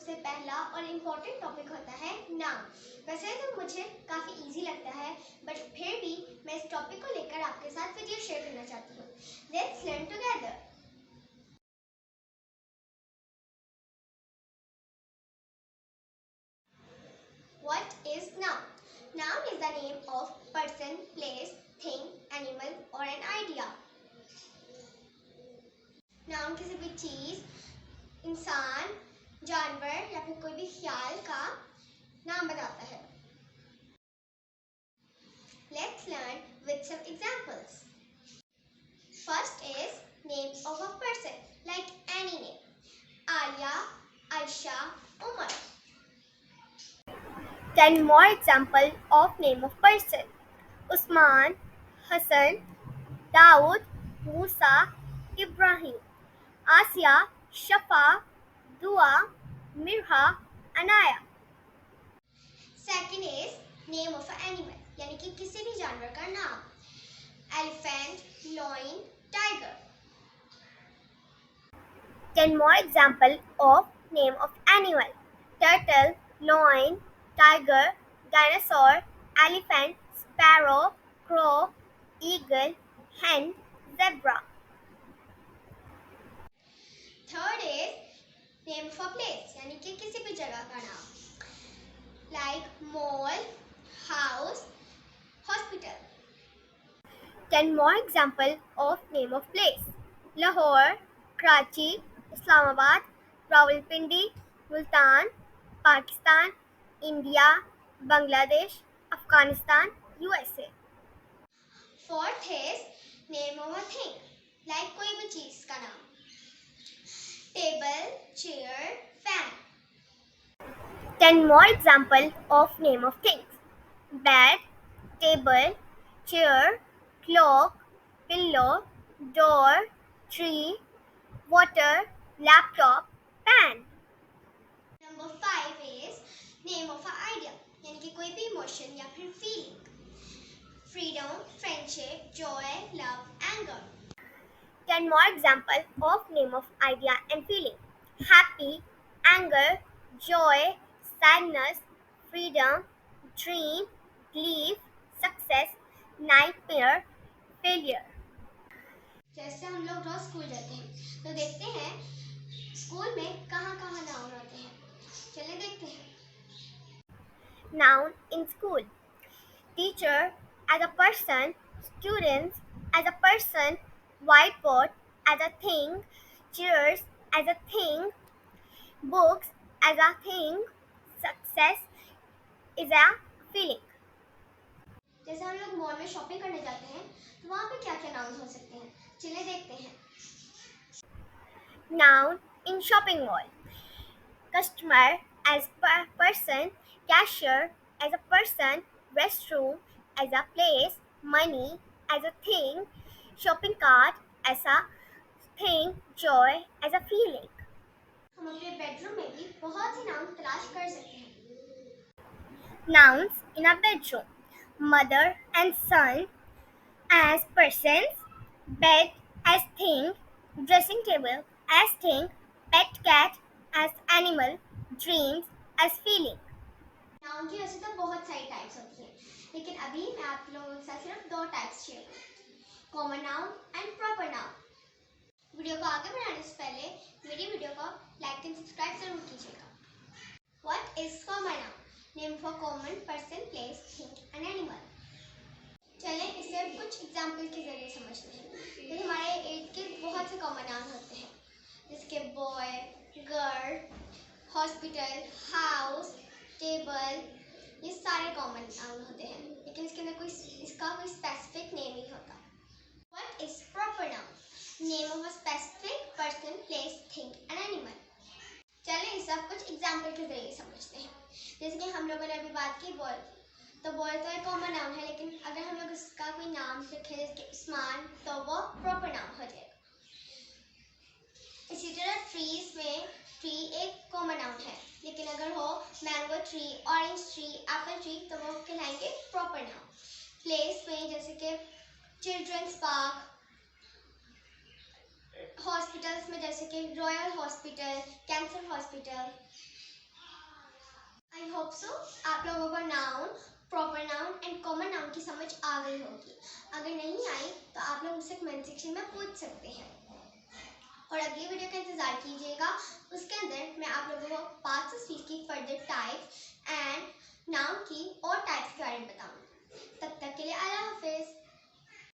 सबसे पहला और इम्पोर्टेंट टॉपिक होता है नाउन। वैसे तो मुझे काफ़ी इजी लगता है, बट फिर भी मैं इस टॉपिक को लेकर आपके साथ वीडियो शेयर करना चाहती हूँ। Let's learn together. What is noun? Noun is the name of person, place, thing, animal or an idea. Noun किसी भी चीज, इंसान, जानवर या फिर कोई भी ख्याल का नाम बताता है। Let's learn with some examples. First is name of a person, like any name. Arya, Aisha, Umar. 10 more examples of name of person. Usman, Hassan, Daud, Musa, Ibrahim, Asia, Shafa, Dua, Mirha, Anaya. Second is name of an animal, यानी कि किसी भी जानवर का नाम. Elephant, lion, tiger. 10 more examples of name of animal. Turtle, lion, tiger, dinosaur, elephant, sparrow, crow, eagle, hen, zebra. Third is name of a place, यानी कि किसी भी जगह का नाम. Like mall, house, hospital. 10 more examples of name of place. Lahore, Karachi, Islamabad, Rawalpindi, Multan, Pakistan, India, Bangladesh, Afghanistan, USA. Fourth is name of a thing, like कोई भी चीज का नाम. Table, chair, fan. 10 more examples of name of things. Bed, table, chair, clock, pillow, door, tree, water, laptop, pan. Number 5 is name of an idea, यानी कि कोई भी emotion या फिर feeling. Freedom, friendship, joy, love, anger. 10 more examples of name of idea and feeling. Happy, anger, joy, sadness, freedom, dream, belief, success, nightmare, failure. जैसे हम लोग रोज school जाते हैं तो देखते हैं स्कूल में कहाँ कहाँ नाउन होते हैं. चलिए देखते हैं. Noun in school. Teacher as a person, students as a person, whiteboard as a thing, chairs as a thing, books as a thing, success is a feeling. जैसे हम लोग मॉल में शॉपिंग करने जाते हैं तो वहाँ पे क्या क्या नाउन हो सकते हैं. चलिए देखते हैं. Noun in shopping mall. Customer as person, cashier as a person, restroom as a place, money as a thing, shopping cart as a thing, joy as a feeling. हम अपने बेडरूम में भी बहुत से नाउन तलाश कर सकते हैं. Nouns in a bedroom. Mother and son as persons, bed as thing, dressing table as thing, pet cat as animal, dreams as feeling. Noun की वैसे तो बहुत सारी टाइप्स होती हैं, लेकिन अभी मैं आप लोगों के साथ सिर्फ 2 टाइप्स शेयर करूँगी. Common noun and proper noun. Video को आगे बढ़ाने से पहले मेरी वीडियो को लाइक एंड सब्सक्राइब जरूर कीजिएगा. What is common noun? Name for common person, place, thing and animal. चलें इसे कुछ एग्जाम्पल के जरिए समझते हैं. जैसे हमारे इर्द गिर्द बहुत से कॉमन नाउन होते हैं, जिसके boy, girl, hospital, house, table, ये सारे कॉमन नाउन होते हैं, लेकिन इसका कोई स्पेसिफिक नेम नहीं होता. What is proper noun? Name of a specific person, place, thing and animal. चलें इसे अब कुछ एग्जाम्पल के जरिए समझते हैं. जैसे कि हम लोगों ने अभी बात की बॉय, तो बॉय तो एक कॉमन नाउन है, लेकिन अगर हम लोग इसका कोई नाम लिखें जैसे उस्मान, तो वो प्रॉपर नाउन हो जाएगा. इसी तरह ट्रीज में ट्री एक कॉमन नाउन है, लेकिन अगर हो mango tree, orange tree, Apple tree, तो वो कहलाएंगे प्रॉपर नाउन. प्लेस में जैसे कि चिल्ड्रंस पार्क, हॉस्पिटल्स में जैसे कि royal hospital, cancer hospital, hope so आप लोगों को noun, proper noun and common noun की समझ आ गई होगी। अगर नहीं आई तो आप लोग मुझसे कमेंट सेक्शन में पूछ सकते हैं और अगली वीडियो का इंतजार कीजिएगा। उसके अंदर मैं आप लोगों को पास्ट स्पीच की फर्दर टाइप्स एंड नाउन की और टाइप्स के बारे में बताऊंगी।